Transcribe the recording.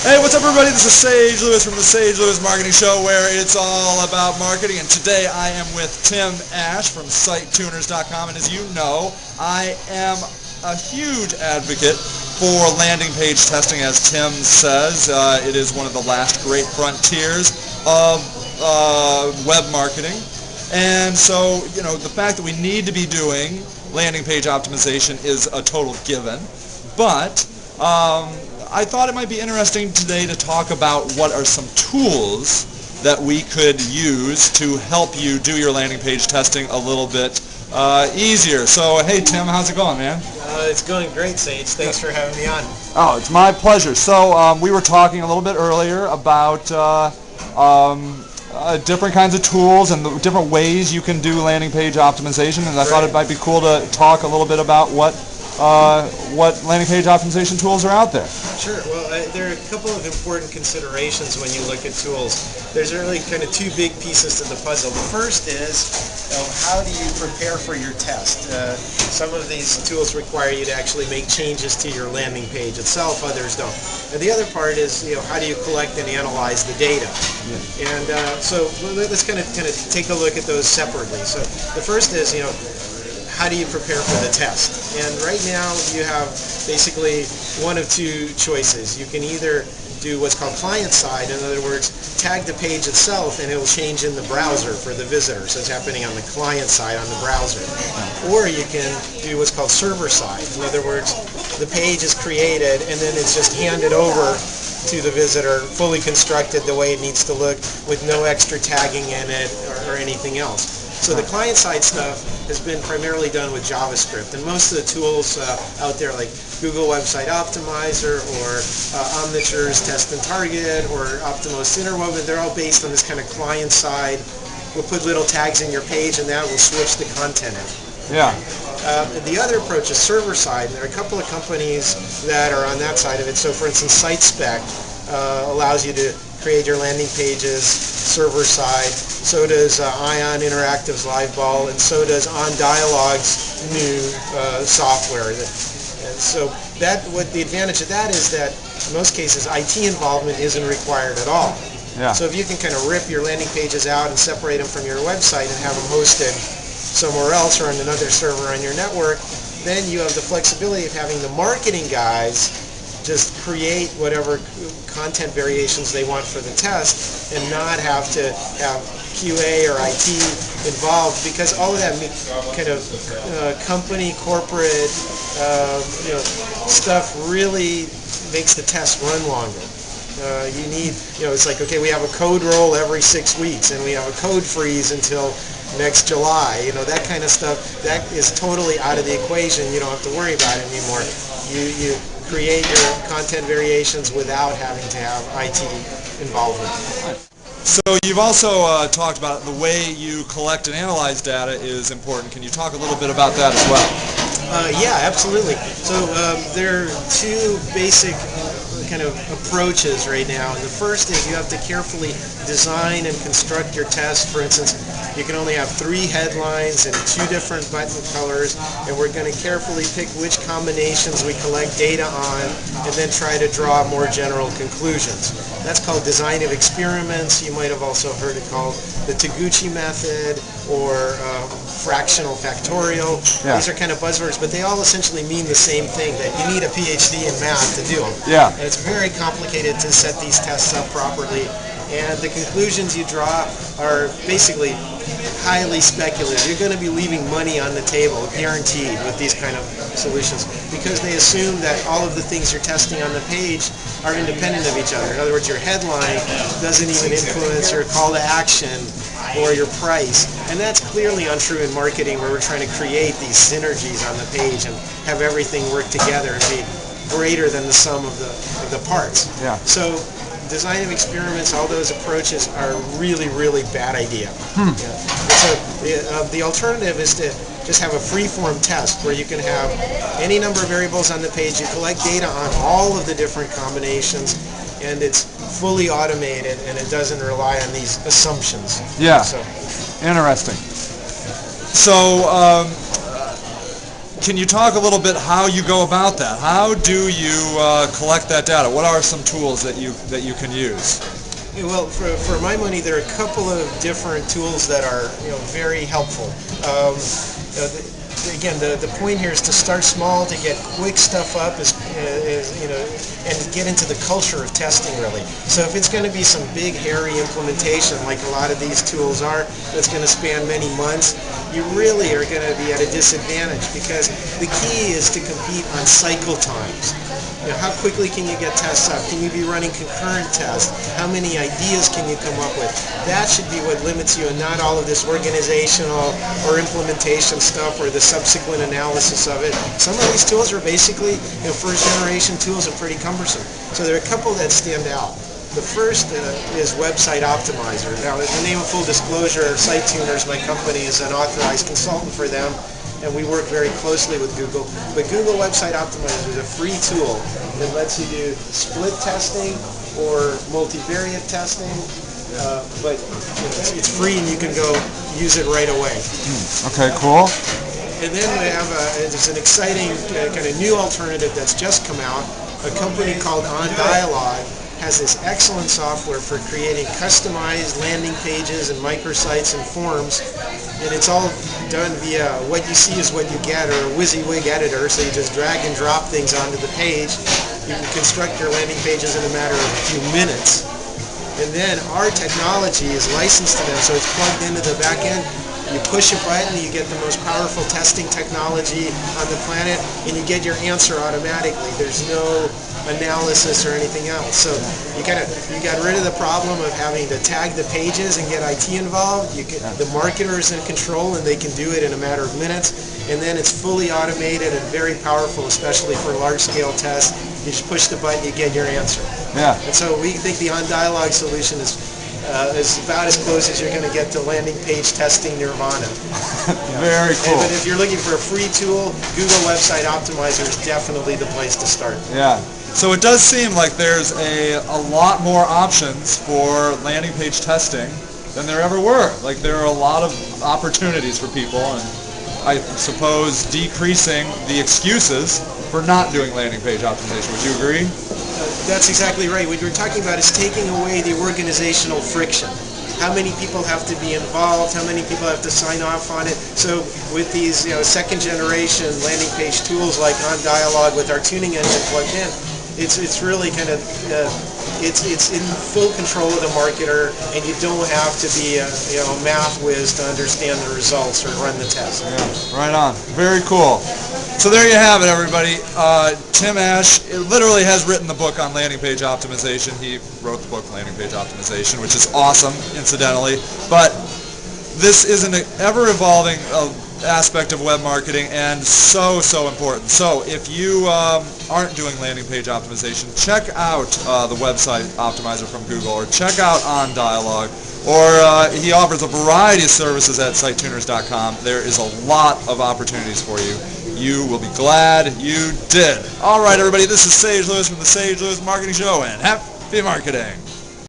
Hey, what's up everybody? This is Sage Lewis from the Sage Lewis Marketing Show, where it's all about marketing. And today I am with Tim Ash from SiteTuners.com. And as you know, I am a huge advocate for landing page testing. As Tim says, it is one of the last great frontiers of web marketing. And so, you know, the fact that we need to be doing landing page optimization is a total given. But I thought it might be interesting today to talk about what are some tools that we could use to help you do your landing page testing a little bit easier. So, hey Tim, how's it going, man? It's going great, Sage. Thanks for having me on. Oh, it's my pleasure. So, we were talking a little bit earlier about different kinds of tools and the different ways you can do landing page optimization, and I thought it might be cool to talk a little bit about what landing page optimization tools are out there. Sure. Well, there are a couple of important considerations when you look at tools. There's really kind of two big pieces to the puzzle. The first is, how do you prepare for your test? Some of these tools require you to actually make changes to your landing page itself, others don't. And the other part is, how do you collect and analyze the data? Yeah. And so let's kind of take a look at those separately. So the first is, how do you prepare for the test? And right now you have basically one of two choices. You can either do what's called client side, in other words, tag the page itself and it will change in the browser for the visitor. So it's happening on the client side on the browser. Or you can do what's called server side. In other words, the page is created and then it's just handed over to the visitor, fully constructed the way it needs to look with no extra tagging in it or anything else. So the client-side stuff has been primarily done with JavaScript, and most of the tools out there like Google Website Optimizer or Omniture's Test and Target or Optimos Interwoven, they're all based on this kind of client-side. We'll put little tags in your page and that will switch the content in. Yeah. The other approach is server-side, and there are a couple of companies that are on that side of it. So for instance, SiteSpec allows you to create your landing pages server-side. So does Ion Interactive's LiveBall, and so does OnDialog's new software. And so what the advantage of that is that in most cases IT involvement isn't required at all. Yeah. So if you can kind of rip your landing pages out and separate them from your website and have them hosted somewhere else or on another server on your network, then you have the flexibility of having the marketing guys just create whatever content variations they want for the test and not have to have QA or IT involved, because all of that kind of company, corporate stuff really makes the test run longer. You need, it's like, okay, we have a code roll every 6 weeks and we have a code freeze until next July. That kind of stuff, that is totally out of the equation. You don't have to worry about it anymore. You create your content variations without having to have IT involvement. So you've also talked about the way you collect and analyze data is important. Can you talk a little bit about that as well? Yeah, absolutely. So there are two basic kind of approaches right now. And the first is you have to carefully design and construct your test. For instance, you can only have 3 headlines and 2 different button colors, and we're going to carefully pick which combinations we collect data on and then try to draw more general conclusions. That's called design of experiments. You might have also heard it called the Taguchi method or fractional factorial. Yeah. These are kind of buzzwords, but they all essentially mean the same thing, that you need a PhD in math to do them. Yeah. And it's very complicated to set these tests up properly, and the conclusions you draw are basically highly speculative. You're going to be leaving money on the table, guaranteed, with these kind of solutions, because they assume that all of the things you're testing on the page are independent of each other. In other words, your headline doesn't even influence your call to action or your price. And that's clearly untrue in marketing, where we're trying to create these synergies on the page and have everything work together and be greater than the sum of the parts. Yeah. So design of experiments, all those approaches are really, really bad idea. Yeah. So the alternative is to just have a free-form test where you can have any number of variables on the page, you collect data on all of the different combinations, and it's fully automated and it doesn't rely on these assumptions. Yeah. So, interesting. So can you talk a little bit how you go about that? How do you collect that data? What are some tools that you can use? Yeah, well, for my money, there are a couple of different tools that are very helpful. Again, the point here is to start small, to get quick stuff up, and get into the culture of testing, really. So if it's going to be some big, hairy implementation, like a lot of these tools are, that's going to span many months, you really are going to be at a disadvantage, because the key is to compete on cycle times. How quickly can you get tests up? Can you be running concurrent tests? How many ideas can you come up with? That should be what limits you, and not all of this organizational or implementation stuff or the subsequent analysis of it. Some of these tools are basically first generation tools and pretty cumbersome. So there are a couple that stand out. The first is Website Optimizer. Now, in the name of full disclosure, Site Tuners, my company, is an authorized consultant for them, and we work very closely with Google. But Google Website Optimizer is a free tool that lets you do split testing or multivariate testing, but it's free and you can go use it right away. Okay, cool. And then we have there's an exciting kind of new alternative that's just come out. A company called OnDialog has this excellent software for creating customized landing pages and microsites and forms, and it's all done via what you see is what you get, or a WYSIWYG editor, so you just drag and drop things onto the page. You can construct your landing pages in a matter of a few minutes. And then our technology is licensed to them, so it's plugged into the back end. You push a button, you get the most powerful testing technology on the planet, and you get your answer automatically. There's no analysis or anything else. So you got rid of the problem of having to tag the pages and get IT involved. The marketer is in control, and they can do it in a matter of minutes. And then it's fully automated and very powerful, especially for large-scale tests. You just push the button, you get your answer. Yeah. And so we think the OnDialog solution is about as close as you're going to get to landing page testing nirvana. Very cool. But if you're looking for a free tool, Google Website Optimizer is definitely the place to start. Yeah. So it does seem like there's a lot more options for landing page testing than there ever were. Like, there are a lot of opportunities for people, and I suppose decreasing the excuses for not doing landing page optimization. Would you agree? That's exactly right. What you're talking about is taking away the organizational friction. How many people have to be involved? How many people have to sign off on it? So with these second generation landing page tools like OnDialog with our tuning engine plugged in, it's really kind of it's in full control of the marketer, and you don't have to be a math whiz to understand the results or run the test. Yeah, right on. Very cool. So there you have it, everybody. Tim Ash literally has written the book on landing page optimization. He wrote the book Landing Page Optimization, which is awesome, incidentally. But this is an ever-evolving aspect of web marketing, and so important. So if you aren't doing landing page optimization, check out the Website Optimizer from Google, or check out OnDialog, or he offers a variety of services at SiteTuners.com. There is a lot of opportunities for you. You will be glad you did. All right, everybody, this is Sage Lewis from the Sage Lewis Marketing Show, and happy marketing.